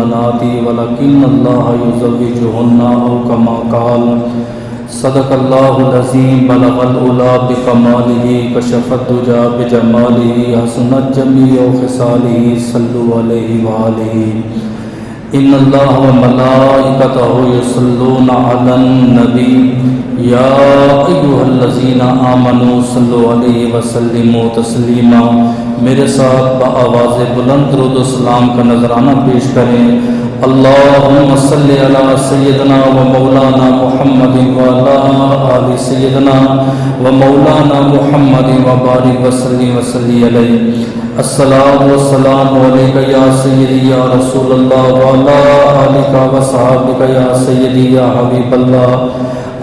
البنات ولكن الله يزوجهن أو كما قال صدق الله العظيم بلغ العلا بكماله كشف الدجى بجماله حسنت جميع خصاله صلوا عليه وآله إن الله وملائكته يصلون على النبي يا أيها الذين آمنوا صلوا عليه وسلموا تسلیما۔ میرے ساتھ بآواز بلند درود و سلام کا نذرانہ پیش کریں۔ اللہم صلی علی سیدنا و مولانا محمد وعلی آل سیدنا و مولانا محمد وبارک وسلم وصلی علیہ۔ الصلاۃ والسلام علیک یا سیدی یا رسول اللہ وعلی آلک و صحابک یا سیدی یا حبیب اللہ۔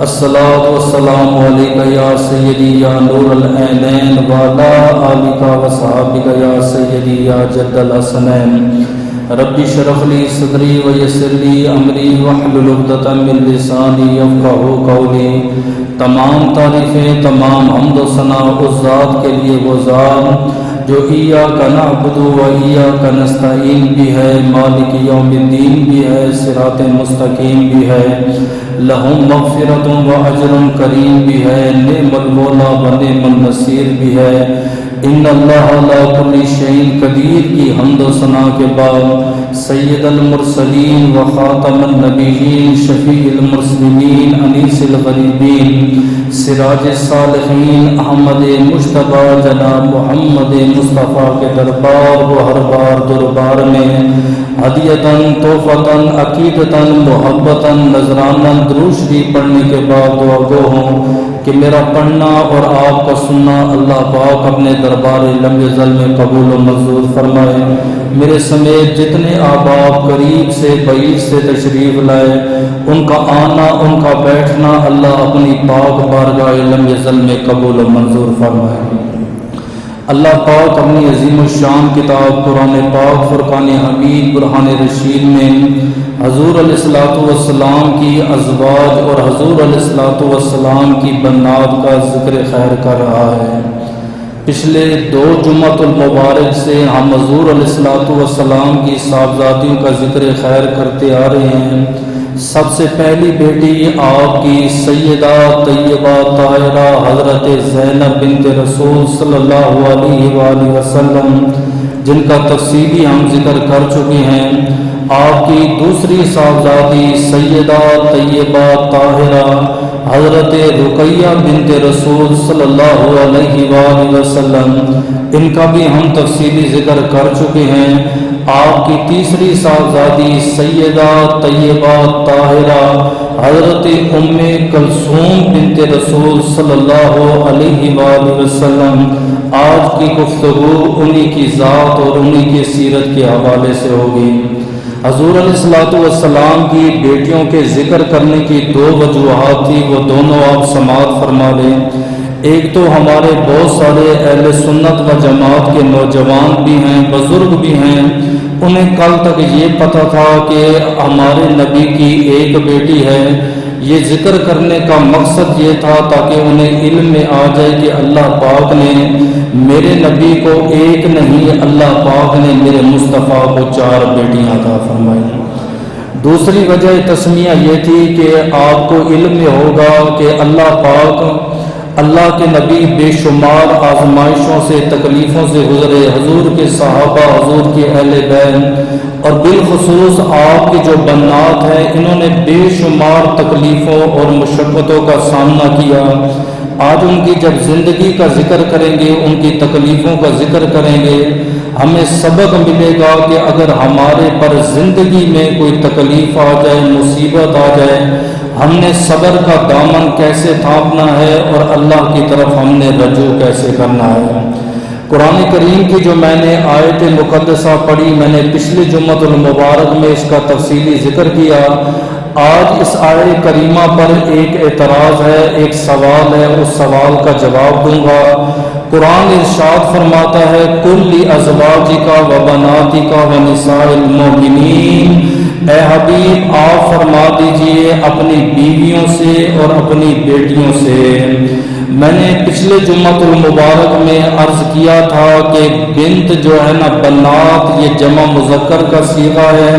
الصلاۃ والسلام علیک یا سیدی یا نور العینین وعلی آلک و صحابک یا سیدی یا جد الحسنین۔ رب اشرح لی صدری ویسر لی امری واحلل عقدۃ من لسانی یفقہوا قولی۔ تمام تعریفیں، تمام حمد و ثنا اس ذات کے لیے، وہ ذات جو ایاک نعبد و ایاک نستعین بھی ہے، مالک یوم الدین بھی ہے، صراط مستقیم بھی ہے، لہم مغفرۃ و اجر کریم بھی ہے، نعم المولا و نعم النصیر بھی ہے۔ ان اللہ علی کل شیء قدیر کی حمد و ثنا کے بعد سید المرسلین و خاتم النبیین، شفیع المسلمین، انیس الغریبین، سراج الصالحین، احمد مجتبی جناب محمد مصطفیٰ کے دربار و ہر بار دربار میں ہدیتاً تحفتاً عقیدتاً محبتاً نذراناً درود شریف پڑھنے کے بعد دعا گو ہوں کہ میرا پڑھنا اور آپ کا سننا اللہ پاک اپنے دربار لم یزل میں قبول و منظور فرمائے۔ میرے سمیت جتنے احباب قریب سے بعید سے تشریف لائے، ان کا آنا، ان کا بیٹھنا اللہ اپنی پاک بارگاہ لم یزل میں قبول و منظور فرمائے۔ اللہ پاک اپنی عظیم الشان کتاب قرآن پاک فرقان حمید برہان رشید میں حضور علیہ الصلوۃ والسلام کی ازواج اور حضور علیہ الصلوۃ والسلام کی بنات کا ذکر خیر کر رہا ہے۔ پچھلے 2 جمعۃ المبارک سے ہم حضور علیہ الصلوۃ والسلام کی صاحبزادیوں کا ذکر خیر کرتے آ رہے ہیں۔ سب سے پہلی بیٹی آپ کی سیدہ طیبہ طاہرہ حضرت زینب بنت رسول صلی اللہ علیہ وآلہ وسلم، جن کا تفصیلی ہم ذکر کر چکے ہیں۔ آپ کی دوسری صاحبزادی سیدہ طیبہ طاہرہ حضرت رقیہ بنت رسول صلی اللہ علیہ وآلہ وسلم، ان کا بھی ہم تفصیلی ذکر کر چکے ہیں۔ آپ کی تیسری صاحبزادی سیدہ طیبہ طاہرہ حضرت ام کلثوم بنت رسول صلی اللہ علیہ وآلہ وسلم۔ آج کی گفتگو انہی کی ذات اور انہی کی سیرت کے حوالے سے ہوگی۔ حضور علیہ الصلوۃ والسلام کی بیٹیوں کے ذکر کرنے کی 2 وجوہات تھی، وہ دونوں آپ سماعت فرما لیں۔ ایک تو ہمارے بہت سارے اہل سنت و جماعت کے نوجوان بھی ہیں، بزرگ بھی ہیں، انہیں کل تک یہ پتہ تھا کہ ہمارے نبی کی ایک بیٹی ہے۔ یہ ذکر کرنے کا مقصد یہ تھا تاکہ انہیں علم میں آ جائے کہ اللہ پاک نے میرے نبی کو ایک نہیں، اللہ پاک نے میرے مصطفیٰ کو 4 بیٹیاں عطا فرمائی۔ دوسری وجہ تسمیہ یہ تھی کہ آپ کو علم میں ہوگا کہ اللہ پاک، اللہ کے نبی بے شمار آزمائشوں سے، تکلیفوں سے گزرے، حضور کے صحابہ، حضور کے اہل بیت اور بالخصوص آپ کے جو بنات ہیں، انہوں نے بے شمار تکلیفوں اور مشقتوں کا سامنا کیا۔ آج ان کی جب زندگی کا ذکر کریں گے، ان کی تکلیفوں کا ذکر کریں گے، ہمیں سبق ملے گا کہ اگر ہمارے پر زندگی میں کوئی تکلیف آ جائے، مصیبت آ جائے، ہم نے صبر کا دامن کیسے تھامنا ہے اور اللہ کی طرف ہم نے رجوع کیسے کرنا ہے۔ قرآن کریم کی جو میں نے آیت مقدسہ پڑھی، میں نے پچھلے جمعۃ المبارک میں اس کا تفصیلی ذکر کیا۔ آج اس آیت کریمہ پر ایک اعتراض ہے، ایک سوال ہے، اس سوال کا جواب دوں گا۔ قرآن ارشاد فرماتا ہے کل ازواجک و بناتک و نساء المؤمنین، اے حبیب آپ فرما دیجئے اپنی بیویوں سے اور اپنی بیٹیوں سے۔ میں نے پچھلے جمعۃ المبارک میں عرض کیا تھا کہ بنت جو ہے نا، بنات، یہ جمع مذکر کا صیغہ ہے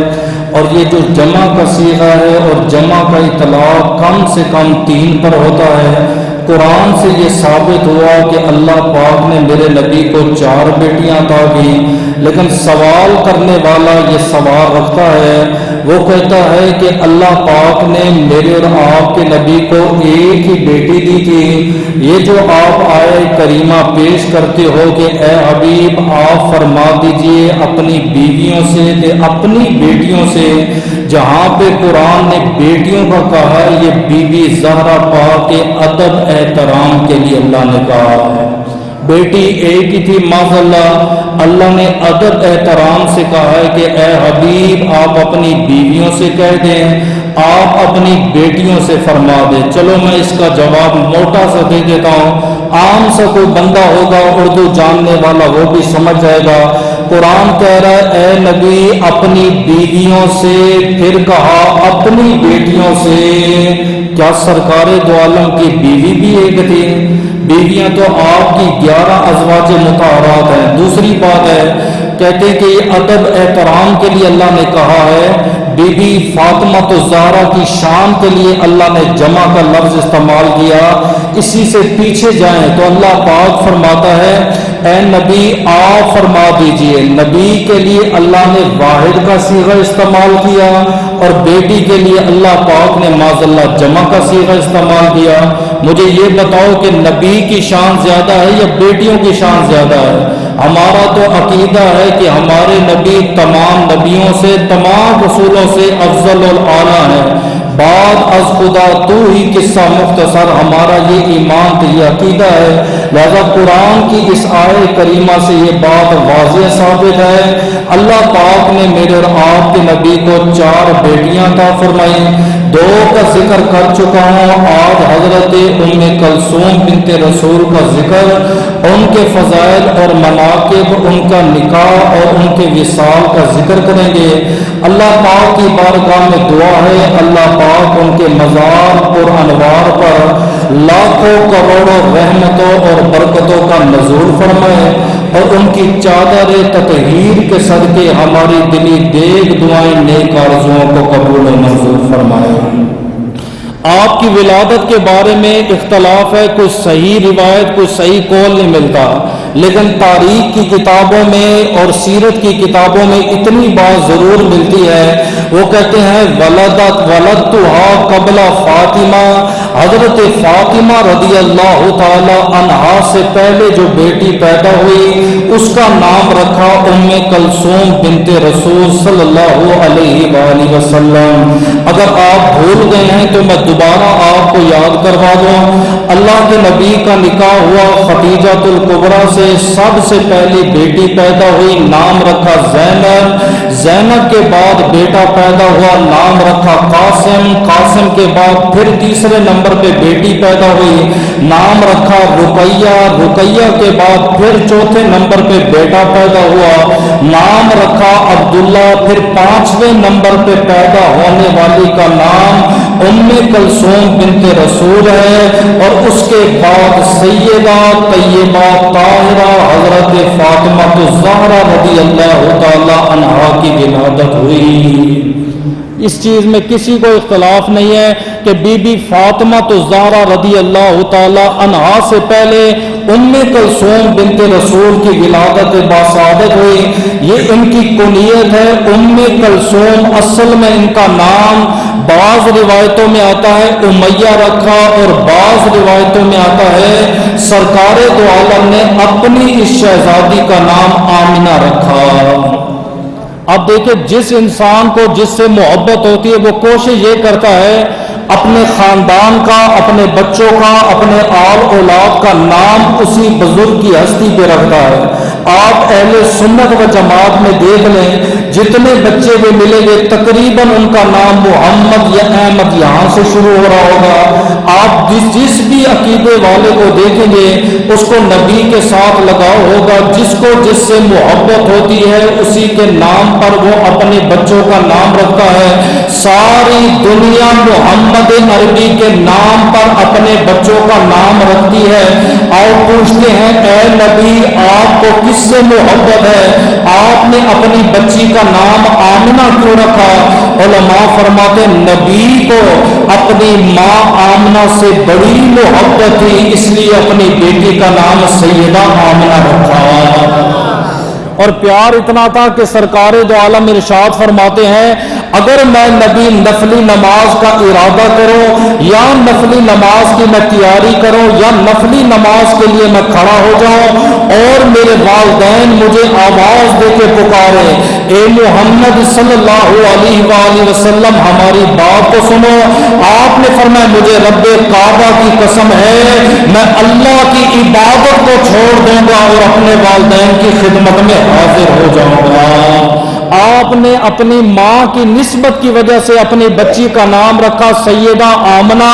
اور یہ جو جمع کا صیغہ ہے اور جمع کا اطلاق کم سے کم 3 پر ہوتا ہے۔ قرآن سے یہ ثابت ہوا کہ اللہ پاک نے میرے نبی کو 4 بیٹیاں عطا کی، لیکن سوال کرنے والا یہ سوال رکھتا ہے، وہ کہتا ہے کہ اللہ پاک نے میرے اور آپ کے نبی کو ایک ہی بیٹی دی تھی۔ یہ جو آپ آئے کریمہ پیش کرتے ہو کہ اے حبیب آپ فرما دیجئے اپنی بیویوں سے اپنی بیٹیوں سے، جہاں پہ قرآن نے بیٹیوں کا کہا ہے یہ بی بی زہرا پاک کے ادب احترام کے لیے اللہ نے کہا ہے۔ بیٹی ایک ہی تھی معاذ اللہ نے ادب احترام سے کہا ہے کہ اے حبیب آپ اپنی بیویوں سے کہہ دیں، آپ اپنی بیٹیوں سے فرما دیں۔ چلو میں اس کا جواب موٹا سا دے دیتا ہوں، عام سا کوئی بندہ ہوگا اردو جاننے والا وہ بھی سمجھ جائے گا۔ قرآن کہہ رہا ہے اے نبی اپنی بیویوں سے، پھر کہا اپنی بیٹیوں سے۔ کیا سرکار دو عالم کی بیوی بھی ایک تھی؟ بیویاں تو آپ کی 11 ازواج مطہرات ہیں۔ دوسری بات ہے کہتے ہیں کہ یہ ادب احترام کے لیے اللہ نے کہا ہے، بی بی فاطمہ الزہرا کی شان کے لیے اللہ نے جمع کا لفظ استعمال کیا۔ اسی سے پیچھے جائیں تو اللہ پاک فرماتا ہے اے نبی آپ فرما دیجئے، نبی کے لیے اللہ نے واحد کا صیغہ استعمال کیا اور بیٹی کے لیے اللہ پاک نے معاذ اللہ جمع کا صیغہ استعمال کیا۔ مجھے یہ بتاؤ کہ نبی کی شان زیادہ ہے یا بیٹیوں کی شان زیادہ ہے؟ ہمارا تو عقیدہ ہے کہ ہمارے نبی تمام نبیوں سے تمام رسولوں سے افضل الاعلیٰ ہے۔ بعد از خدا تو ہی قصہ مختصر، ہمارا یہ ایمان تو یہ عقیدہ ہے۔ لہذا قرآن کی اس آیت کریمہ سے یہ بات واضح ثابت ہے، اللہ پاک نے میرے اور آپ کے نبی کو 4 بیٹیاں عطا فرمائیں۔ 2 کا ذکر کر چکا ہوں، آج حضرت ام کلثوم بنت رسول کا ذکر، ان کے فضائل اور مناقب، ان کا نکاح اور ان کے وصال کا ذکر کریں گے۔ اللہ پاک کی بارگاہ میں دعا ہے اللہ پاک ان کے مزار پر انوار پر لاکھوں کروڑوں رحمتوں اور برکتوں کا نزول فرمائے اور ان کی چادر تطہیر کے صدقے ہماری دلی دیگ دعائیں نیک آرزوؤں کو قبول و منظور فرمائے۔ آپ کی ولادت کے بارے میں اختلاف ہے، کوئی صحیح روایت کوئی صحیح قول نہیں ملتا، لیکن تاریخ کی کتابوں میں اور سیرت کی کتابوں میں اتنی بات ضرور ملتی ہے، وہ کہتے ہیں ولدتھا قبل فاطمہ، حضرت فاطمہ رضی اللہ تعالی عنہا سے پہلے جو بیٹی پیدا ہوئی اس کا نام رکھا ام کلثوم بنت رسول صلی اللہ علیہ وآلہ وسلم۔ اگر آپ بھول گئے ہیں تو میں دوبارہ آپ کو یاد کروا دوں، اللہ کے نبی کا نکاح ہوا خدیجہ الکبریٰ سے، سب سے پہلی بیٹی پیدا ہوئی، نام رکھا زینب، زینب کے بعد بیٹا پیدا ہوا، نام رکھا قاسم، قاسم کے بعد پھر تیسرے نمبر پہ بیٹی پیدا ہوئی، نام رکھا رقیہ، رقیہ کے بعد پھر چوتھے نمبر پہ بیٹا پیدا ہوا، نام رکھا عبداللہ، پھر 5ویں نمبر پہ پیدا ہونے والی کا نام ام کلثوم بنت رسول ہے، اور اس کے بعد سیدہ طیبہ طاہرہ حضرت فاطمہ الزہرا رضی اللہ تعالی عنہا کی ولادت ہوئی۔ اس چیز میں کسی کو اختلاف نہیں ہے کہ بی بی فاطمہ الزہرا رضی اللہ تعالی عنہا سے پہلے ام کلثوم بنت رسول کی ولادت باسعادت ہوئی۔ یہ ان کی کنیت ہے ام کلثوم، اصل میں ان کا نام بعض روایتوں میں آتا ہے امیہ رکھا اور بعض روایتوں میں آتا ہے سرکار دو عالم نے اپنی اس شہزادی کا نام آمنہ رکھا۔ اب دیکھیں جس انسان کو جس سے محبت ہوتی ہے وہ کوشش یہ کرتا ہے اپنے خاندان کا، اپنے بچوں کا، اپنے آل اولاد کا نام اسی بزرگ کی ہستی پہ رکھتا ہے۔ آپ اہل سنت و جماعت میں دیکھ لیں جتنے بچے بھی ملیں گے تقریباً ان کا نام محمد یا احمد یہاں سے شروع ہو رہا ہوگا۔ آپ جس بھی عقیدے والے کو دیکھیں گے اس کو نبی کے ساتھ لگاؤ ہوگا، جس کو جس سے محبت ہوتی ہے اسی کے نام پر وہ اپنے بچوں کا نام رکھتا ہے۔ ساری دنیا محمد عربی کے نام پر اپنے بچوں کا نام رکھتی ہے۔ اور پوچھتے ہیں اے نبی آپ کو کس سے محبت ہے؟ آپ نے اپنی بچی کا نام آمنہ کیوں رکھا؟ علماء فرماتے نبی کو اپنی ماں آمنہ سے بڑی محبت تھی، اس لیے اپنی بیٹی کا نام سیدہ آمنہ رکھا، اور پیار اتنا تھا کہ سرکار دو عالم ارشاد فرماتے ہیں اگر میں نبی نفلی نماز کا ارادہ کروں یا نفلی نماز کی میں تیاری کروں یا نفلی نماز کے لیے میں کھڑا ہو جاؤں اور میرے والدین مجھے آواز دے کے پکارے اے محمد صلی اللہ علیہ وآلہ وسلم ہماری بات کو سنو، آپ نے فرمایا مجھے رب کعبہ کی قسم ہے میں اللہ کی عبادت کو چھوڑ دوں گا اور اپنے والدین کی خدمت میں حاضر ہو جاؤں گا۔ آپ نے اپنی ماں کی نسبت کی وجہ سے اپنی بچی کا نام رکھا سیدہ آمنہ،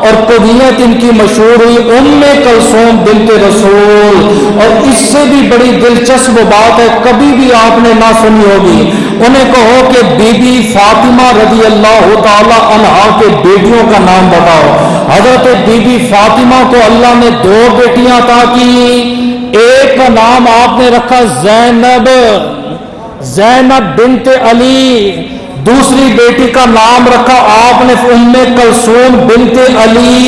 اور کنیت ان کی مشہور ہوئی ام کلثوم بنت رسول۔ اور اس سے بھی بڑی دلچسپ بات ہے، کبھی بھی آپ نے نہ سنی ہوگی، انہیں کہو کہ بی بی فاطمہ رضی اللہ تعالی عنہا کے بیٹیوں کا نام بتاؤ۔ حضرت بی بی فاطمہ کو اللہ نے 2 بیٹیاں عطا کی، ایک کا نام آپ نے رکھا زینب بنت علی، دوسری بیٹی کا نام رکھا آپ نے ام کلثوم بنت علی۔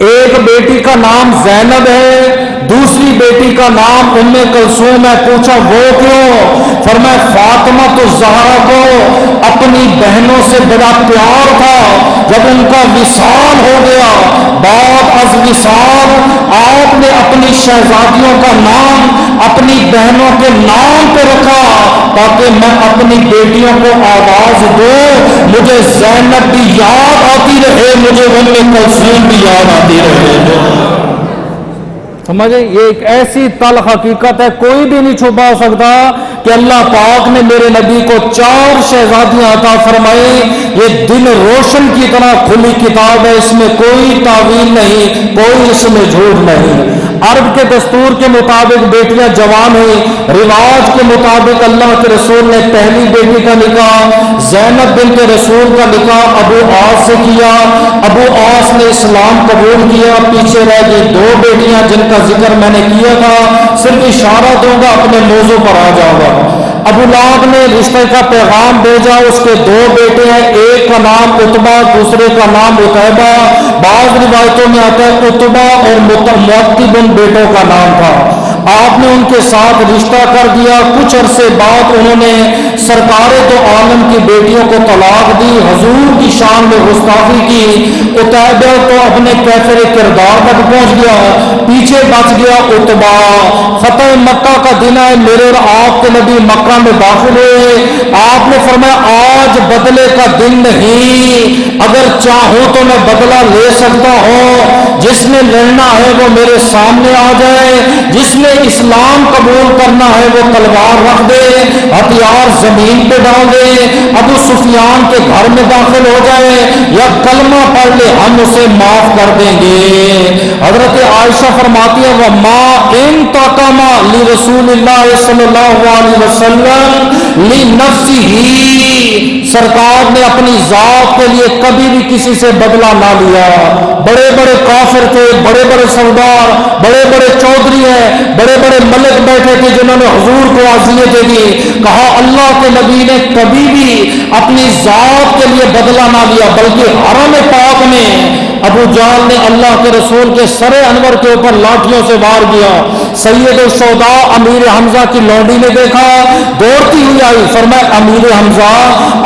ایک بیٹی کا نام زینب ہے، دوسری بیٹی کا نام ام کلثوم ہے۔ پوچھا وہ کیوں؟ فرمایا فاطمہ تو زہرا کو اپنی بہنوں سے بڑا پیار تھا، جب ان کا وصال ہو گیا بعد از وصال آپ نے اپنی شہزادیوں کا نام اپنی بہنوں کے نام پہ رکھا تاکہ میں اپنی بیٹیوں کو آواز دوں مجھے زینب بھی یاد آتی رہے، مجھے ام کلثوم بھی یاد آتی رہے۔ سمجھے، یہ ایک ایسی تلخ حقیقت ہے کوئی بھی نہیں چھپا سکتا کہ اللہ پاک نے میرے نبی کو 4 شہزادیاں عطا فرمائی، یہ دل روشن کی طرح کھلی کتاب ہے، اس میں کوئی تعویل نہیں، کوئی اس میں جھوٹ نہیں۔ عرب کے دستور کے مطابق بیٹیاں جوان ہوئی، رواج کے مطابق اللہ کے رسول نے پہلی بیٹی کا نکاح زینب بنت رسول کا نکاح ابو عاص سے کیا، ابو عاص نے اسلام قبول کیا، پیچھے رہ گئی 2 بیٹیاں جن کا ذکر میں نے کیا تھا، صرف اشارہ دوں گا اپنے موضوع پر آ جاؤں گا۔ ابو لہب نے رشتے کا پیغام بھیجا، اس کے 2 بیٹے ہیں، ایک کا نام عتبہ دوسرے کا نام عتیبہ، بعض روایتوں میں آتا ہے عتبہ اور معتب ان بیٹوں کا نام تھا۔ آپ نے ان کے ساتھ رشتہ کر دیا، کچھ عرصے بعد انہوں نے سرکار دو عالم کی بیٹیوں کو طلاق دی، حضور کی شان میں گستاخی کی۔ عتیبہ تو اپنے کیفر کردار تک پہنچ گیا، پیچھے بچ گیا عتبہ۔ فتح مکہ کا دن ہے، میرے اور آپ کے نبی مکہ میں داخل ہوئے، آپ نے فرمایا آج بدلے کا دن نہیں، اگر چاہوں تو میں بدلہ لے سکتا ہوں، جس نے لڑنا ہے وہ میرے سامنے آ جائے، جس نے اسلام قبول کرنا ہے وہ تلوار رکھ دے، ہتھیار زمین پہ ڈال دے، ابو سفیان کے گھر میں داخل ہو جائے یا کلمہ پڑھ لے، ہم اسے معاف کر دیں گے۔ حضرت عائشہ فرماتی ہے وَمَا انتقم لرسول اللہ صلی اللہ علیہ وسلم لنفسہ، سرکار نے اپنی ذات کے لیے کبھی بھی کسی سے بدلہ نہ لیا۔ بڑے بڑے کافر تھے، بڑے بڑے سردار، بڑے بڑے چودھری ہیں، بڑے بڑے ملک بیٹھے تھے جنہوں نے حضور کو اذیتیں دی، کہا اللہ کے نبی نے کبھی بھی اپنی ذات کے لیے بدلہ نہ لیا، بلکہ حرم پاک میں ابو جہل نے اللہ کے رسول کے سر انور کے اوپر لاٹھیوں سے وار کیا۔ سید الشہداء امیر حمزہ کی لونڈی نے دیکھا، دوڑتی ہوئی آئی، فرمایا امیر حمزہ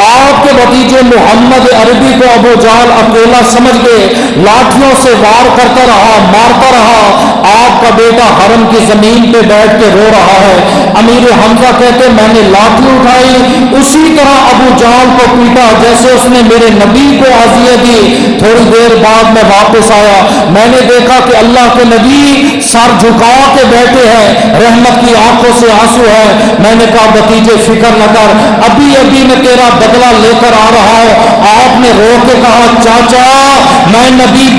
آپ کے بھتیجے محمد عربی کو ابو جہل اکیلا سمجھ گئے، لاٹھیوں سے وار کرتا رہا، مارتا رہا، آپ کا بیٹا حرم کی زمین پہ بیٹھ کے رو رہا ہے۔ امیر حمزہ کہتے میں نے لاٹھی اٹھائی، اسی طرح ابو جہل کو پیٹا جیسے اس نے میرے نبی کو اذیت دی۔ تھوڑی دیر بعد میں واپس آیا، میں نے دیکھا کہ اللہ کے نبی سر جھکا کے بیٹھے ہیں، رحمت کی آنکھوں سے آنسو ہے۔ میں نے کہا بھتیجے فکر نہ کر، ابھی ابھی میں تیرا بدلہ لے کر آ رہا ہوں۔ آپ نے رو کے کہا چاچا میں نبی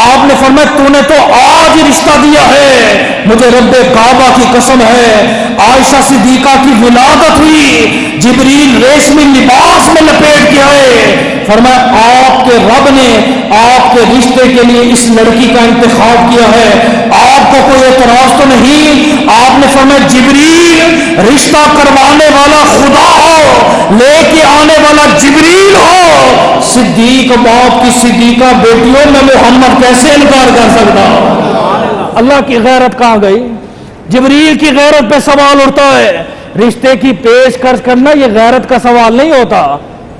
آپ نے فرمایا تو نے تو آج ہی رشتہ دیا ہے، مجھے رب کعبہ کی قسم ہے عائشہ صدیقہ کی ولادت ہوئی، جبریل ریشمی لباس میں لپیٹ کے آئے، فرمایا آپ کے رب نے آپ کے رشتے کے لیے اس لڑکی کا انتخاب کیا ہے، آپ کو کوئی اعتراض تو نہیں؟ آپ نے فرمایا جبریل رشتہ کروانے والا خدا ہو، لے کے آنے والا جبریل ہو، صدیق باپ کی صدیقہ بیٹیوں میں محمد کیسے انکار کر سکتا؟ اللہ کی غیرت کہاں گئی؟ جبریل کی غیرت پہ سوال اٹھتا ہے۔ رشتے کی پیشکش کرنا یہ غیرت کا سوال نہیں ہوتا،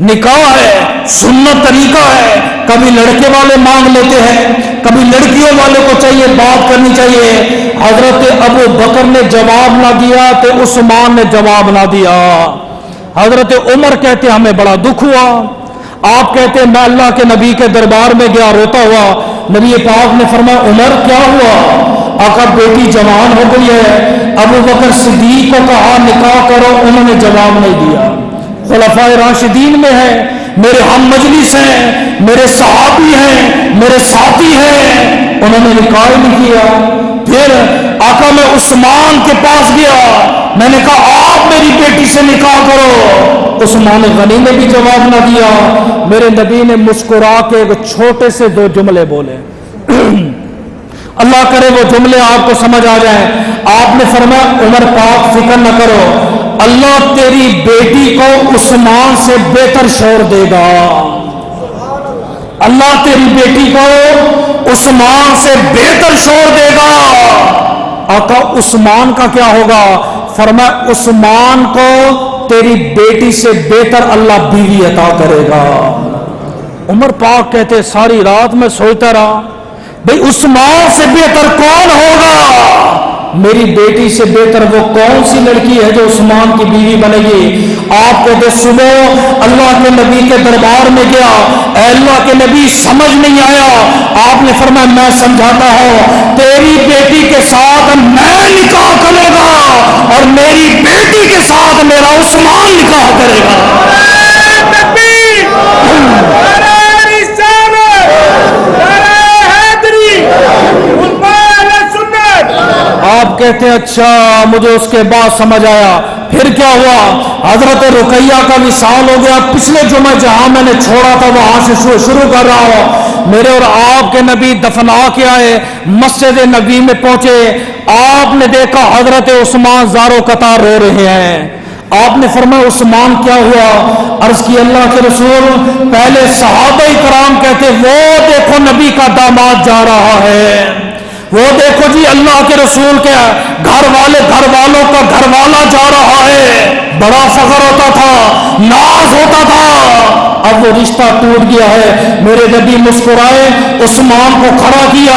نکاح ہے، سنت طریقہ ہے، کبھی لڑکے والے مانگ لیتے ہیں، کبھی لڑکیوں والے کو چاہیے بات کرنی چاہیے۔ حضرت ابو بکر نے جواب نہ دیا تو عثمان نے جواب نہ دیا۔ حضرت عمر کہتے ہمیں بڑا دکھ ہوا، آپ کہتے میں اللہ کے نبی کے دربار میں گیا روتا ہوا، نبی پاک نے فرمایا عمر کیا ہوا؟ آقا بیٹی جوان ہو گئی ہے۔ ابو بکر صدیق کو کہا نکاح کرو، انہوں نے جواب نہیں دیا۔ خلفائے راشدین میں ہے، میرے ہم مجلس ہیں، میرے صحابی ہیں، میرے ساتھی ہیں، انہوں نے نکاح نہیں کیا۔ پھر آقا میں عثمان کے پاس گیا، میں نے کہا آپ میری بیٹی سے نکاح کرو، عثمان غنی نے بھی جواب نہ دیا۔ میرے نبی نے مسکرا کے ایک چھوٹے سے دو جملے بولے، اللہ کرے وہ جملے آپ کو سمجھ آ جائیں۔ آپ نے فرمایا عمر پاک فکر نہ کرو، اللہ تیری بیٹی کو عثمان سے بہتر شوہر دے گا، اللہ تیری بیٹی کو عثمان سے بہتر شوہر دے گا۔ آقا عثمان کا کیا ہوگا؟ فرمایا عثمان کو تیری بیٹی سے بہتر اللہ بیوی عطا کرے گا۔ عمر پاک کہتے ساری رات میں سوچتا رہا بھئی عثمان سے بہتر کون ہوگا؟ میری بیٹی سے بہتر وہ کون سی لڑکی ہے جو عثمان کی بیوی بنے گی؟ آپ کہتے صبح اللہ کے نبی کے دربار میں گیا، اے اللہ کے نبی سمجھ نہیں آیا۔ آپ نے فرمایا میں سمجھاتا ہوں، تیری بیٹی کے ساتھ میں نکاح کروں گا اور میری بیٹی کے ساتھ میرا عثمان نکاح کرے گا۔ آپ کہتے ہیں اچھا مجھے اس کے بعد سمجھ آیا۔ پھر کیا ہوا؟ حضرت رقیہ کا وصال ہو گیا۔ پچھلے جمعہ جہاں میں نے چھوڑا تھا وہاں سے شروع کر رہا ہوں۔ میرے اور آپ کے نبی دفنا کے آئے، مسجد نبی میں پہنچے، آپ نے دیکھا حضرت عثمان زارو قطار رو رہے ہیں۔ آپ نے فرمایا عثمان کیا ہوا؟ عرض کی اللہ کے رسول، پہلے صحابہ کرام کہتے وہ دیکھو نبی کا داماد جا رہا ہے، وہ دیکھو جی اللہ کے رسول کے گھر والوں کا گھر والا جا رہا ہے، بڑا فخر ہوتا تھا، ناز ہوتا تھا۔ اب وہ رشتہ ٹوٹ گیا ہے۔ میرے نبی مسکرائے، عثمان کو کھڑا کیا،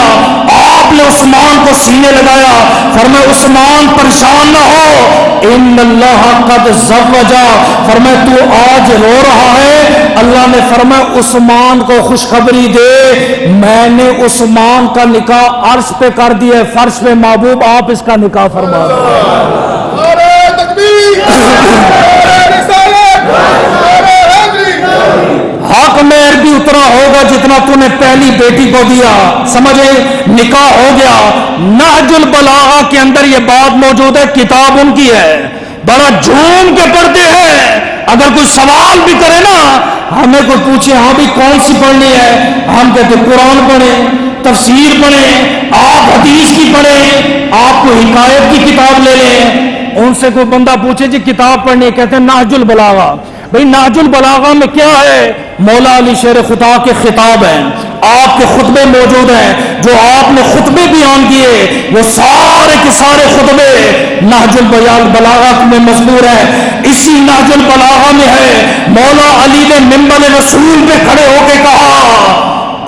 آپ نے عثمان کو سینے لگایا، فرمایا عثمان پریشان نہ ہو، ان اللہ قد زوجا، فرمایا تو آج رو رہا ہے، اللہ نے فرمایا عثمان کو خوشخبری دے، میں نے عثمان کا نکاح عرش پہ کر دیا، فرش پہ، محبوب آپ اس کا نکاح فرما دو۔ حق میں عربی اتنا ہوگا جتنا تو نے پہلی بیٹی کو دیا، سمجھے؟ نکاح ہو گیا۔ نہج البلاغہ کے اندر یہ بات موجود ہے، کتاب ان کی ہے، بڑا جھوم کے پڑھتے ہیں۔ اگر کوئی سوال بھی کرے نا، ہمیں کوئی پوچھے ہاں بھی کون سی پڑھنی ہے، ہم کہتے قرآن پڑھیں، تفسیر پڑھیں، آپ حدیث کی پڑھیں، آپ کو حکایت کی کتاب لے لیں۔ ان سے کوئی بندہ پوچھے جی کتاب پڑھنی ہے، کہتے ہیں نہج البلاغہ۔ بھئی نہج البلاغہ میں کیا ہے؟ مولا علی شیر خدا کے خطاب ہیں، آپ کے خطبے موجود ہیں، جو آپ نے خطبے بیان کیے وہ سارے کے سارے خطبے نہج البلاغہ میں مذکور ہیں۔ اسی نہج البلاغہ میں ہے مولا علی نے منبر رسول پہ کھڑے ہو کے کہا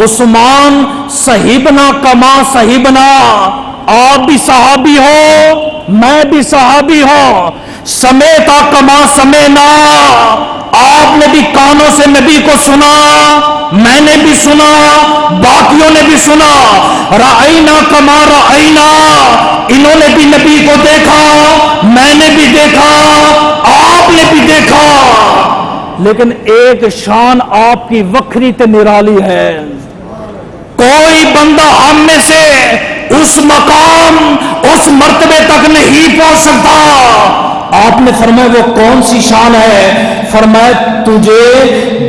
عثمان صحیبنا کما صحیبنا، آپ بھی صحابی ہو میں بھی صحابی ہوں، سمیتا کما سمینا، آپ نے بھی کانوں سے نبی کو سنا، میں نے بھی سنا، باقیوں نے بھی سنا، رائنا کما رائنا، انہوں نے بھی نبی کو دیکھا، میں نے بھی دیکھا، آپ نے بھی دیکھا، دیکھا،،، لیکن ایک شان آپ کی وکھری تے نرالی ہے، ایک شان آپ کی وکھری تے نرالی ہے، ایک شان آپ کی وکھری تے نرالی ہے، لیکن ایک شان آپ کی وکھری تے نرالی ہے، لیکن ایک شان آپ کی وکھری تے نرالی ہے، لیکن ایک شان آپ کی وکھری تے نرالی ہے، لیکن ایک شان آپ کی وکھری تے نرالی ہے، کوئی بندہ ہم میں سے اس مقام اس مرتبے تک نہیں پہنچ سکتا. آپ نے فرمایا وہ کون سی شان ہے؟ فرمایا تجھے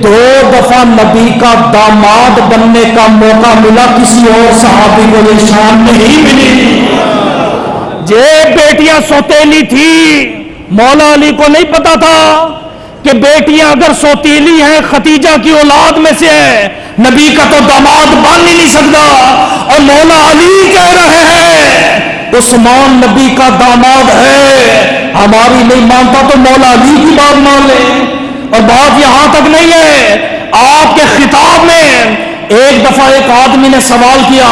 2 دفعہ نبی کا داماد بننے کا موقع ملا، کسی اور صحابی کو یہ شان نہیں ملی. یہ بیٹیاں سوتیلی تھی، مولا علی کو نہیں پتا تھا کہ بیٹیاں اگر سوتیلی ہیں ختیجہ کی اولاد میں سے ہے، نبی کا تو داماد بن ہی نہیں سکتا. اور مولا علی کہہ رہے ہیں عثمان نبی کا داماد ہے، ہماری نہیں مانتا تو مولا علی کی بات مان لے. اور بات یہاں تک نہیں ہے، آپ کے خطاب میں ایک دفعہ ایک آدمی نے سوال کیا،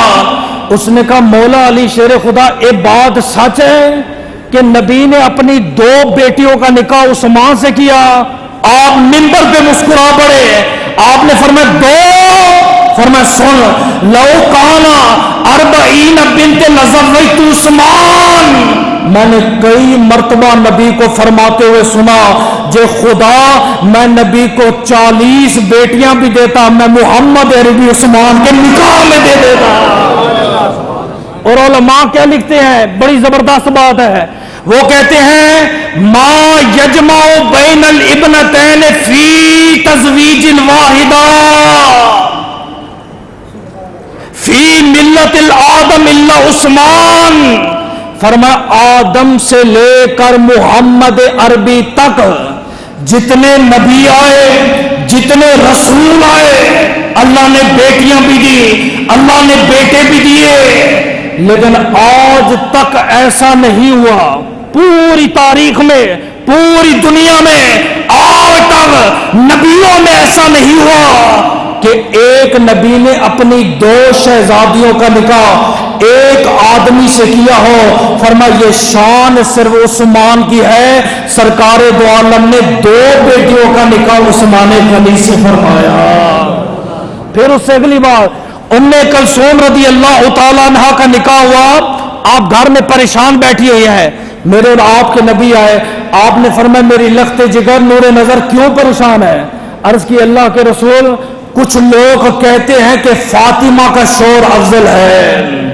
اس نے کہا مولا علی شیر خدا یہ بات سچ ہے کہ نبی نے اپنی 2 بیٹیوں کا نکاح عثمان سے کیا؟ آپ منبر پہ مسکرا پڑے. آپ نے فرمایا 2، فرمایا سن لو کانا 40 بنت لزوجت عثمان. میں نے کئی مرتبہ نبی کو فرماتے ہوئے سنا جے خدا میں نبی کو 40 بیٹیاں بھی دیتا، میں محمد عربی عثمان کے نکاح میں دے دیتا. اور علماء کیا لکھتے ہیں، بڑی زبردست بات ہے، وہ کہتے ہیں ما یجمع بین الابنتین فی تزویج واحدہ فی ملت الآدم الا عثمان. فرمایا آدم سے لے کر محمد عربی تک جتنے نبی آئے، جتنے رسول آئے، اللہ نے بیٹیاں بھی دی، اللہ نے بیٹے بھی دیے، لیکن آج تک ایسا نہیں ہوا پوری تاریخ میں، پوری دنیا میں آج تک نبیوں میں ایسا نہیں ہوا کہ ایک نبی نے اپنی 2 شہزادیوں کا نکاح ایک آدمی سے کیا ہو. فرمایا یہ شان صرف عثمان کی ہے، سرکار دو عالم نے 2 بیٹیوں کا نکاح عثمان غنی سے فرمایا. پھر اس سے اگلی بار ام کلثوم رضی اللہ تعالیٰ عنہ کا نکاح ہوا. آپ گھر میں پریشان بیٹھی ہوئی ہیں، میرے اور آپ کے نبی آئے، آپ نے فرمایا میری لخت جگر نور نظر کیوں پریشان ہے؟ عرض کی اللہ کے رسول کچھ لوگ کہتے ہیں کہ فاطمہ کا شور افضل ہے.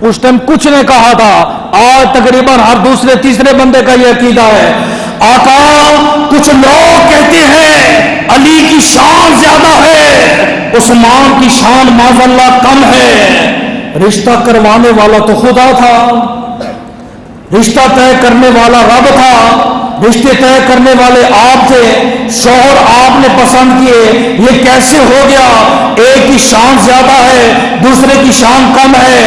اس ٹائم کچھ نے کہا تھا، آج تقریباً ہر دوسرے تیسرے بندے کا یہ عقیدہ ہے. آقا کچھ لوگ کہتے ہیں علی کی شان زیادہ ہے، عثمان کی شان معاذ اللہ کم ہے. رشتہ کروانے والا تو خدا تھا، رشتہ طے کرنے والا رب تھا، رشتے طے کرنے والے آپ تھے، شوہر آپ نے پسند کیے. یہ کیسے ہو گیا ایک کی شان زیادہ ہے دوسرے کی شان کم ہے؟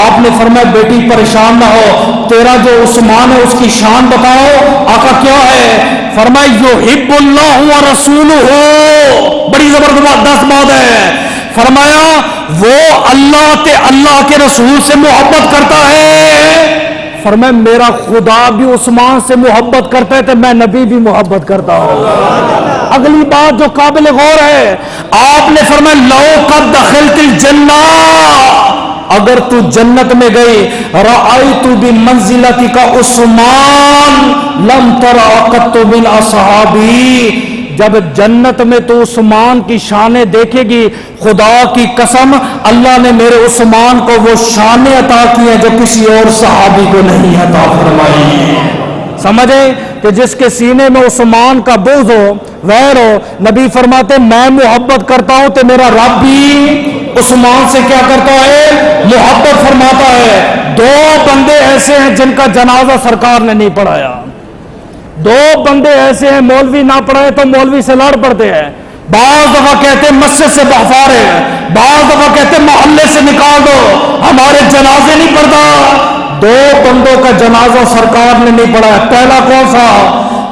آپ نے فرمایا بیٹی پریشان نہ ہو، تیرا جو عثمان ہے اس کی شان بتاؤ. آقا کیا ہے؟ فرمایا یحب اللہ و رسولہ، بڑی زبردست بات ہے. فرمایا وہ اللہ کے رسول سے محبت کرتا ہے. فرمایا میرا خدا بھی عثمان سے محبت کرتا ہے تو میں نبی بھی محبت کرتا ہوں. اگلی بات جو قابل غور ہے، آپ نے فرمایا لو قد دخلت الجنہ، اگر تو جنت میں گئی، رأیت بمنزلتک عثمان لم تر قط من اصحابی، جب جنت میں تو عثمان کی شانیں دیکھے گی، خدا کی قسم اللہ نے میرے عثمان کو وہ شانیں عطا کی ہیں جو کسی اور صحابی کو نہیں عطا فرمائی. سمجھے کہ جس کے سینے میں عثمان کا بغض ہو، ویر ہو، نبی فرماتے میں محبت کرتا ہوں تو میرا رب بھی عثمان سے کیا کرتا ہے؟ محبت فرماتا ہے. 2 بندے ایسے ہیں جن کا جنازہ سرکار نے نہیں پڑھایا. 2 بندے ایسے ہیں مولوی نہ پڑھائے تو مولوی سے لڑ پڑتے ہیں. بعض دفعہ کہتے ہیں مسجد سے بہفار ہے، بعض دفعہ کہتے ہیں محلے سے نکال دو، ہمارے جنازے نہیں پڑھتا. 2 بندوں کا جنازہ سرکار نے نہیں پڑھایا. پہلا کون سا؟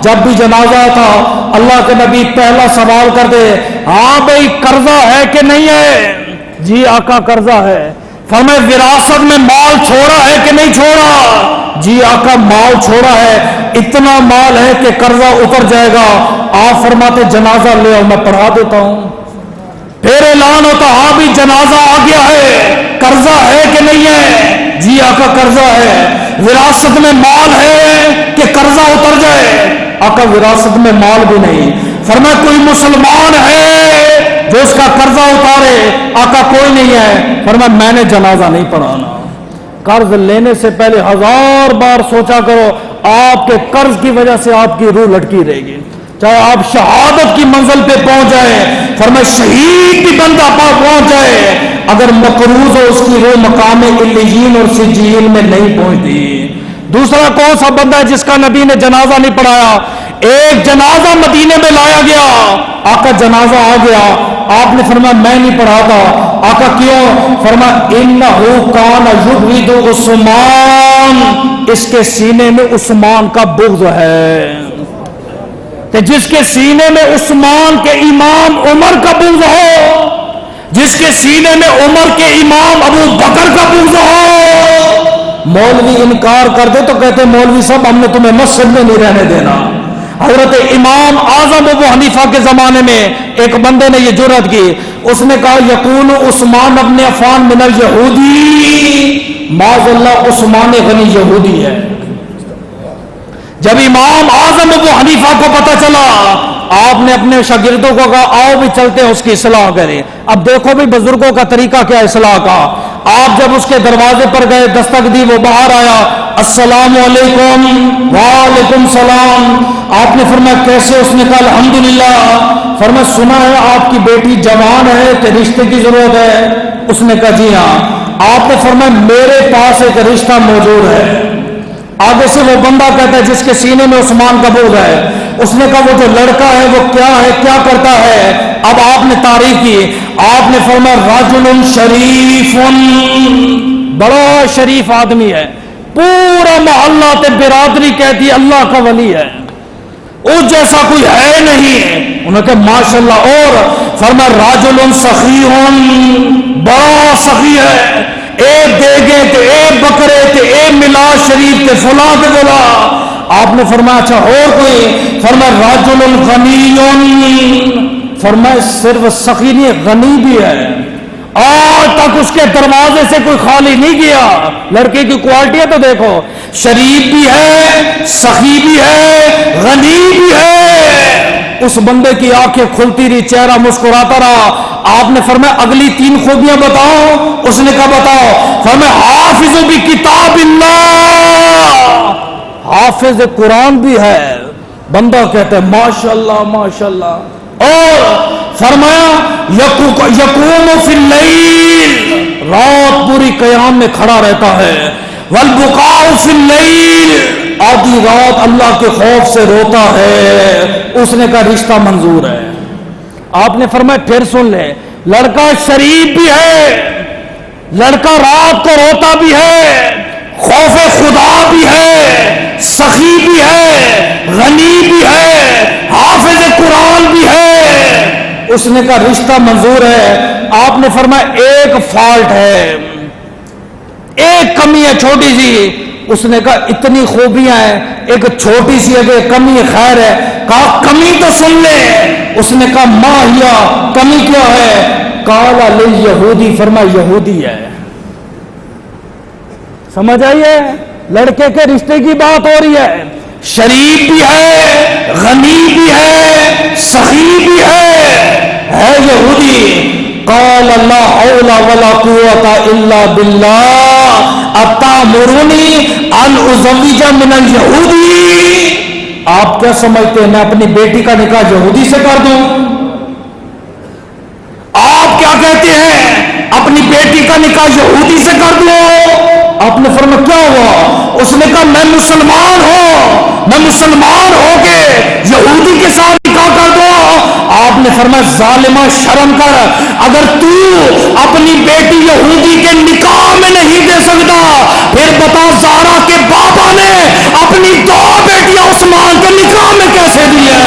جب بھی جنازہ تھا اللہ کے نبی پہلا سوال کرتے، ہاں بھائی قرضہ ہے کہ نہیں ہے؟ جی آقا قرضہ ہے. فرمایا وراثت میں مال چھوڑا ہے کہ نہیں چھوڑا؟ جی آقا مال چھوڑا ہے، اتنا مال ہے کہ قرضہ اتر جائے گا. آپ فرماتے جنازہ لے آؤ میں پڑھا دیتا ہوں. پھر اعلان ہوتا ہاں بھی جنازہ آ گیا ہے، قرضہ ہے کہ نہیں ہے؟ جی آقا قرضہ ہے. وراثت میں مال ہے کہ قرضہ اتر جائے؟ آقا وراثت میں مال بھی نہیں. فرمایا کوئی مسلمان ہے جو اس کا قرضہ اتارے؟ آقا کوئی نہیں ہے۔ فرمایا میں نے جنازہ نہیں پڑھانا۔ قرض لینے سے پہلے 1000 بار سوچا کرو، آپ کے قرض کی وجہ سے آپ کی روح لٹکی رہے گی، چاہے آپ شہادت کی منزل پہ پہنچ جائے۔ فرمایا شہید بھی بندہ پہنچ جائے، اگر مقروض ہو اس کی روح مقام علیین اور سجین میں نہیں پہنچتی۔ دوسرا کون سا بندہ ہے جس کا نبی نے جنازہ نہیں پڑھایا؟ ایک جنازہ مدینے میں لایا گیا، آقا جنازہ آ گیا، آپ نے فرمایا میں نہیں پڑھاتا۔ آقا کیوں؟ فرمایا انہ کان یبغض عثمان، اس کے سینے میں عثمان کا بغض ہے، کہ جس کے سینے میں عثمان کے امام عمر کا بغض ہو، جس کے سینے میں عمر کے امام ابو بکر کا بغض ہو۔ مولوی انکار کر دے تو کہتے مولوی صاحب ہم نے تمہیں مسجد میں نہیں رہنے دینا۔ حضرت امام اعظم ابو حنیفہ کے زمانے میں ایک بندے نے یہ جرأت کی، اس نے کہا یقول عثمان ابن عفان من الیہودی، معاذ اللہ عثمان غنی یہودی ہے۔ جب امام اعظم ابو حنیفہ کو پتہ چلا، آپ نے اپنے شاگردوں کو کہا آؤ بھی چلتے ہیں اس کی اصلاح کریں۔ اب دیکھو بھی بزرگوں کا طریقہ کیا اصلاح کا۔ آپ جب اس کے دروازے پر گئے، دستک دی، وہ باہر آیا، السلام علیکم۔ وعلیکم السلام۔ آپ نے فرمایا کیسے؟ اس نے کہا الحمدللہ۔ فرمایا سنا ہے آپ کی بیٹی جوان ہے کہ رشتے کی ضرورت ہے؟ اس نے کہا جی ہاں۔ آپ نے فرمایا میرے پاس ایک رشتہ موجود ہے۔ آگے سے وہ بندہ کہتا ہے جس کے سینے میں عثمان کا بغض ہے، اس نے کہا وہ جو لڑکا ہے وہ کیا ہے، کیا کرتا ہے؟ اب آپ نے تعریف کی، آپ نے فرمایا رجل شریف، بڑا شریف آدمی ہے، پورا محلہ تے برادری کہتی ہے اللہ کا ولی ہے، اس جیسا کوئی ہے نہیں۔ انہوں نے کہا ماشاءاللہ۔ اور فرمایا راجل سخی، بڑا سخی ہے، اے دیگے تے اے بکرے تے اے ملاد شریف تے فلاں تے فلاں۔ آپ نے فرمایا اچھا اور کوئی؟ فرمایا راجل غنی، فرمایا صرف سخی نہیں غنی بھی ہے، آج تک اس کے دروازے سے کوئی خالی نہیں گیا۔ لڑکے کی کوالٹیاں تو دیکھو، شریف بھی ہے، سخی بھی ہے، غنی بھی ہے۔ اس بندے کی آنکھیں کھلتی رہی، چہرہ مسکراتا رہا۔ آپ نے فرمایا اگلی 3 خوبیاں بتاؤ۔ اس نے کہا بتاؤ۔ فرمایا حافظ بکتاب اللہ، حافظ قرآن بھی ہے۔ بندہ کہتا ہے ماشاءاللہ ماشاءاللہ۔ اور فرمایا یقوم فی اللیل، رات پوری قیام میں کھڑا رہتا ہے، والبکاء فی اللیل، آدھی رات اللہ کے خوف سے روتا ہے۔ اس نے کہا رشتہ منظور ہے۔ آپ نے فرمایا پھر سن لے، لڑکا شریف بھی ہے، لڑکا رات کو روتا بھی ہے، خوف خدا بھی ہے، سخی بھی ہے، غنی بھی ہے، حافظ قرآن بھی ہے۔ اس نے کہا رشتہ منظور ہے۔ آپ نے فرمایا ایک فالٹ ہے، ایک کمی ہے چھوٹی سی۔ اس نے کہا اتنی خوبیاں ہیں، ایک چھوٹی سی اگر کمی خیر ہے۔ کہا کمی تو سن لے۔ اس نے کہا ما ہیا، کمی کیا ہے؟ قال لليہودی، فرمایا یہودی ہے۔ سمجھ آئیے؟ لڑکے کے رشتے کی بات ہو رہی ہے، شریف بھی ہے، غنی بھی ہے، سخی بھی ہے یہودی۔ قال لا حول ولا قوت الا باللہ اتامرونی ان ازوج من اليہودی۔ آپ کیا سمجھتے ہیں میں اپنی بیٹی کا نکاح یہودی سے کر دوں؟ آپ کیا کہتے ہیں اپنی بیٹی کا نکاح یہودی سے کر دوں؟ آپ نے فرمایا کیا ہوا؟ اس نے کہا میں مسلمان ہوں، میں مسلمان ہو کے یہودی کے ساتھ نکاح کر دوں۔ آپ نے فرمایا ظالمہ شرم کر، اگر تو اپنی بیٹی یہودی کے نکاح میں نہیں دے سکتا، پھر بتا زہرا کے بابا نے اپنی 2 بیٹیاں عثمان کے نکاح میں کیسے دی ہیں؟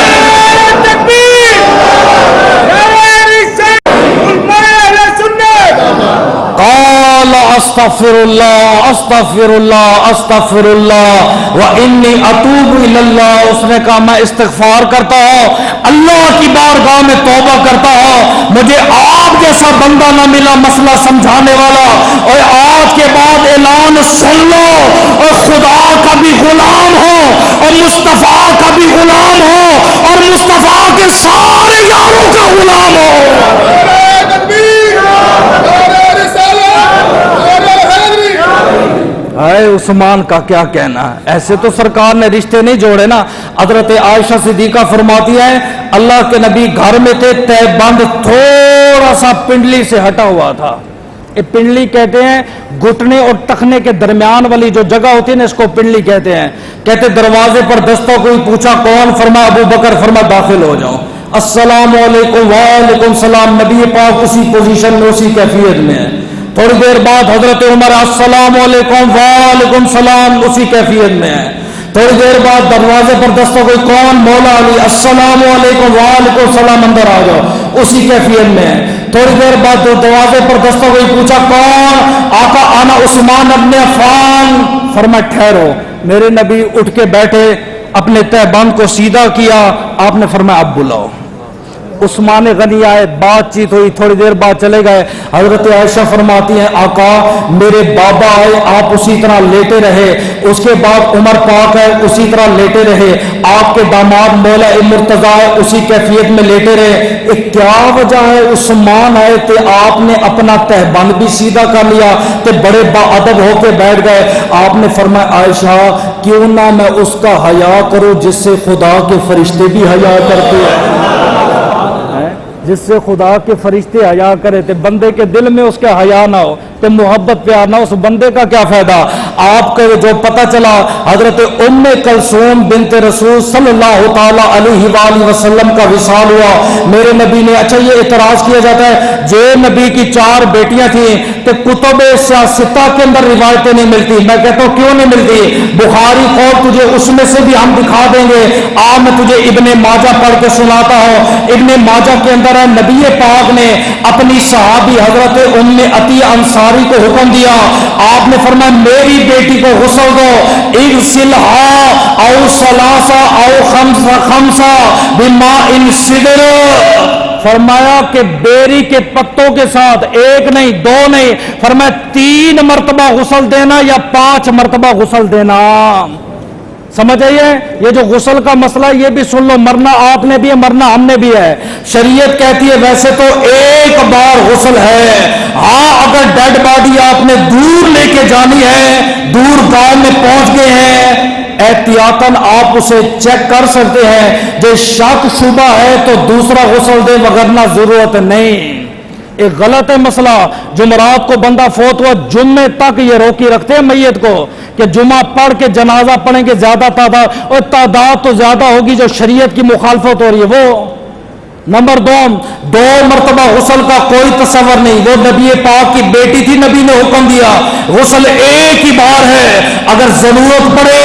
قال استغفر اللہ استغفر اللہ استغفر اللہ وانی اتوب الی اللہ۔ اس نے کہا میں استغفار کرتا ہوں، اللہ کی بارگاہ میں توبہ کرتا ہوں، مجھے آپ جیسا بندہ نہ ملا مسئلہ سمجھانے والا۔ اور آج کے بعد اعلان سن لو، اور خدا کا بھی غلام ہو اور مصطفیٰ کا بھی غلام ہو اور مصطفیٰ کے سارے یاروں کا غلام ہو۔ عثمان کا کیا کہنا ہے؟ ایسے تو سرکار نے رشتے نہیں جوڑے نا. حضرت عائشہ صدیقہ فرماتی ہے اللہ کے نبی گھر میں تھے، تہبند تھوڑا سا پنڈلی سے ہٹا ہوا تھا. یہ پنڈلی کہتے ہیں گھٹنے اور ٹخنے کے درمیان والی جو جگہ ہوتی ہے نا، اس کو پنڈلی کہتے ہیں. کہتے دروازے پر دستوں کوئی پوچھا کون؟ فرمایا ابو بکر. فرمایا داخل ہو جاؤ. السلام علیکم. وعلیکم السلام. نبی پاک اسی پوزیشن میں اسی کیفیت میں ہے. تھوڑی دیر بعد حضرت عمر السلام علیکم. وعلیکم السلام. اسی کیفیت میں ہے. تھوڑی دیر بعد دروازے پر دستوں کوئی کون؟ مولا علی. السلام علیکم. وعلیکم السلام. اندر آ جاؤ. اسی کیفیت میں ہے. تھوڑی دیر بعد دروازے پر دستوں کوئی پوچھا کون؟ آقا انا عثمان ابن عفان. فرمایا ٹھہرو. میرے نبی اٹھ کے بیٹھے، اپنے تہبند کو سیدھا کیا. آپ نے فرمایا اب بلاؤ. عثمان غنی آئے، بات چیت ہوئی، تھوڑی دیر بعد چلے گئے. حضرت عائشہ فرماتی ہیں آقا میرے بابا آئے، آپ اسی طرح لیٹے رہے. اس کے بعد عمر پاک ہے، اسی طرح لیٹے رہے. آپ کے داماد مولا مرتضیٰ ہے، اسی کیفیت میں لیٹے رہے. کیا وجہ ہے؟ عثمان آئے تھے، آپ نے اپنا تہبند بھی سیدھا کر لیا تو بڑے باادب ہو کے بیٹھ گئے. آپ نے فرمایا عائشہ کیوں نہ میں اس کا حیا کروں جس سے خدا کے فرشتے بھی حیا کرتے ہیں. جس سے خدا کے فرشتے حیا کرے تھے، بندے کے دل میں اس کے حیا نہ ہو تو محبت پیار نہ، اس بندے کا کیا فائدہ؟ آپ کو جو پتہ چلا حضرت ام کلثوم بنت رسول صلی اللہ تعالی علیہ وآلہ وسلم کا وصال ہوا. میرے نبی نے اچھا یہ اعتراض کیا جاتا ہے جو نبی کی 4 بیٹیاں تھیں تو کتب سیاستہ کے اندر روایتیں نہیں ملتی. میں کہتا ہوں کیوں نہیں ملتی؟ بخاری قول تجھے اس میں سے بھی ہم دکھا دیں گے. میں تجھے ابن ماجہ پڑھ کے سناتا ہوں. ابن ماجہ کے اندر ہے نبی پاک نے اپنی صحابی حضرت ام عطیہ انصاری کو حکم دیا. آپ نے فرمایا میری بیٹی کو غسل دو. اغسلها او ثلاثا او خمسا بماء سدر. فرمایا کہ بیری کے پتوں کے ساتھ 1 نہیں 2 نہیں، فرمایا 3 مرتبہ غسل دینا یا 5 مرتبہ غسل دینا. سمجھ آئیے؟ یہ جو غسل کا مسئلہ یہ بھی سن لو، مرنا آپ نے بھی ہے، مرنا ہم نے بھی ہے. شریعت کہتی ہے ویسے تو 1 بار غسل ہے. ہاں اگر ڈیڈ باڈی آپ نے دور لے کے جانی ہے، دور گاؤں میں پہنچ گئے ہیں، احتیاطاً آپ اسے چیک کر سکتے ہیں. جو شک شبہ ہے تو دوسرا غسل دے، وگرنہ ضرورت نہیں. ایک غلط ہے مسئلہ. جمعرات کو بندہ فوت ہوا، جمعے تک یہ روکی رکھتے ہیں میت کو کہ جمعہ پڑھ کے جنازہ پڑھیں گے زیادہ تعداد، اور تعداد تو زیادہ ہوگی جو شریعت کی مخالفت ہو رہی ہے وہ. نمبر 2 مرتبہ غسل کا کوئی تصور نہیں. وہ نبی پاک کی بیٹی تھی، نبی نے حکم دیا غسل 1 ہی بار ہے، اگر ضرورت پڑے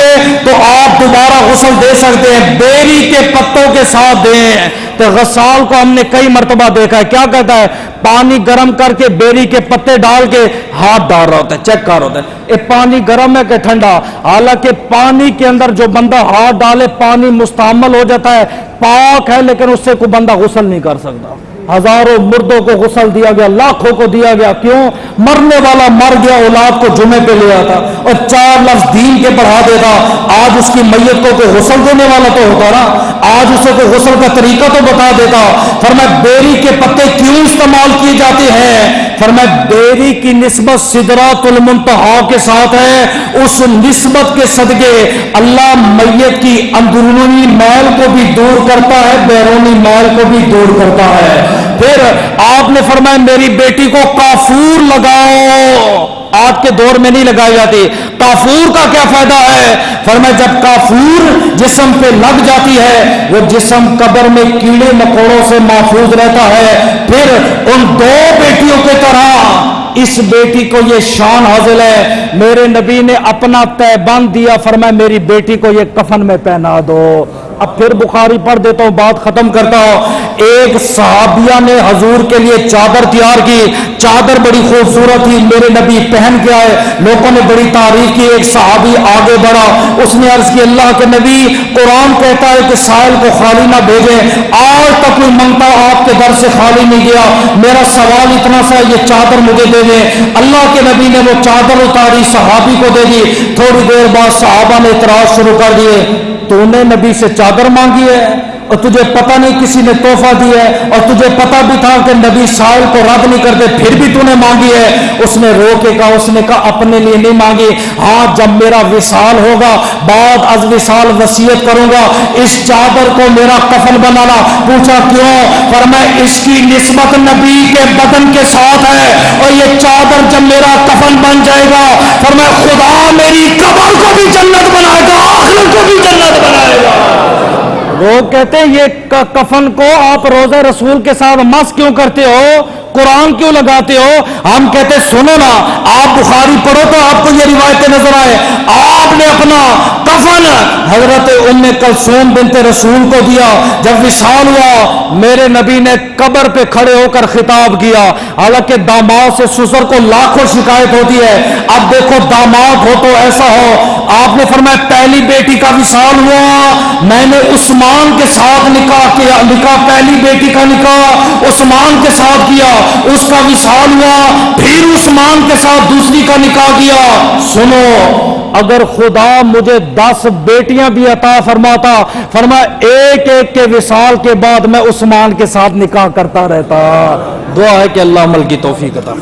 تو آپ دوبارہ غسل دے سکتے ہیں. بیری کے پتوں کے ساتھ دیں. تو غسال کو ہم نے کئی مرتبہ دیکھا ہے کیا کہتا ہے، پانی گرم کر کے بیری کے پتے ڈال کے ہاتھ ڈال رہا ہوتا ہے، چیک کر رہا ہوتا ہے یہ پانی گرم ہے کہ ٹھنڈا. حالانکہ پانی کے اندر جو بندہ ہاتھ ڈالے پانی مستعمل ہو جاتا ہے، پاک ہے، لیکن اس سے کوئی بندہ غسل نہیں کر سکتا. ہزاروں مردوں کو غسل دیا گیا، لاکھوں کو دیا گیا. کیوں؟ مرنے والا مر گیا، اولاد کو جمعے پہ لے آتا اور 4 لفظ دین کے پڑھا دیتا. آج اس کی میت کو کوئی غسل دینے والا تو ہوتا نا، آج اسے کوئی غسل کا طریقہ تو بتا دیتا. فرمایا بیری کے پتے کیوں استعمال کیے جاتے ہیں؟ فرمایا بیری کی نسبت سدرات المنتہا کے ساتھ ہے. اس نسبت کے صدقے اللہ میت کی اندرونی میل کو بھی دور کرتا ہے، بیرونی میل کو بھی دور کرتا ہے. پھر آپ نے فرمایا میری بیٹی کو کافور لگاؤ. آج کے دور میں نہیں لگائی جاتی. کافور کا کیا فائدہ ہے؟ فرمایا جب کافور جسم پہ لگ جاتی ہے وہ جسم قبر میں کیڑے مکوڑوں سے محفوظ رہتا ہے. پھر ان 2 بیٹیوں کی طرح اس بیٹی کو یہ شان حاصل ہے. میرے نبی نے اپنا تہبند دیا، فرمایا میری بیٹی کو یہ کفن میں پہنا دو. اب پھر بخاری پڑھ دیتا ہوں، بات ختم کرتا ہوں. ایک صحابیہ نے حضور کے لیے چادر تیار کی. چادر بڑی خوبصورت تھی، میرے نبی پہن کے آئے، لوگوں نے بڑی تعریف کی. ایک صحابی آگے بڑھا، اس نے عرض کی اللہ کے نبی قرآن کہتا ہے کہ سائل کو خالی نہ بھیجیں، آج تک کوئی منگتا آپ کے در سے خالی نہیں گیا. میرا سوال اتنا سا، یہ چادر مجھے دے دیں. اللہ کے نبی نے وہ چادر اتاری، صحابی کو دے دی. تھوڑی دیر بعد صحابہ نے اعتراض شروع کر دیے، تو نے نبی سے چادر مانگی ہے؟ اور تجھے پتہ نہیں کسی نے تحفہ دیا ہے اور تجھے پتہ بھی تھا کہ نبی سائل کو رد نہیں کرتے پھر بھی تو نے مانگی ہے؟ اس نے رو کے کہا، اس نے کہا اپنے لیے نہیں مانگی، ہاں جب میرا وصال ہوگا بعد از وصال وصیت کروں گا اس چادر کو میرا کفن بنانا۔ پوچھا کیوں؟ فرمایا اس کی نسبت نبی کے بدن کے ساتھ ہے اور یہ چادر جب میرا کفن بن جائے گا فرمایا خدا میری قبر کو بھی جنت بنائے گا، آخرت کو بھی جنت بنائے گا۔ لوگ کہتے ہیں یہ کفن کو آپ روضہ رسول کے ساتھ مس کیوں کرتے ہو، قرآن کیوں لگاتے ہو؟ ہم کہتے سنو نا، آپ بخاری پڑھو تو آپ کو یہ روایتیں نظر آئے، آپ نے اپنا کفن حضرت ام کلثوم بنت رسول کو دیا، جب وصال ہوا میرے نبی نے قبر پہ کھڑے ہو کر خطاب کیا، حالانکہ داماد سے سسر کو لاکھوں شکایت ہوتی ہے، اب دیکھو داماد ہو تو ایسا ہو، آپ نے فرمایا پہلی بیٹی کا وصال ہوا میں نے عثمان کے ساتھ نکاح کیا، نکاح پہلی بیٹی کا نکاح عثمان کے ساتھ کیا، اس کا وصال ہوا پھر عثمان کے ساتھ دوسری کا نکاح کیا۔ سنو اگر خدا مجھے 10 بیٹیاں بھی عطا فرماتا فرمایا ایک ایک کے وصال کے بعد میں عثمان کے ساتھ نکاح کرتا رہتا۔ دعا ہے کہ اللہ عمل کی توفیق عطا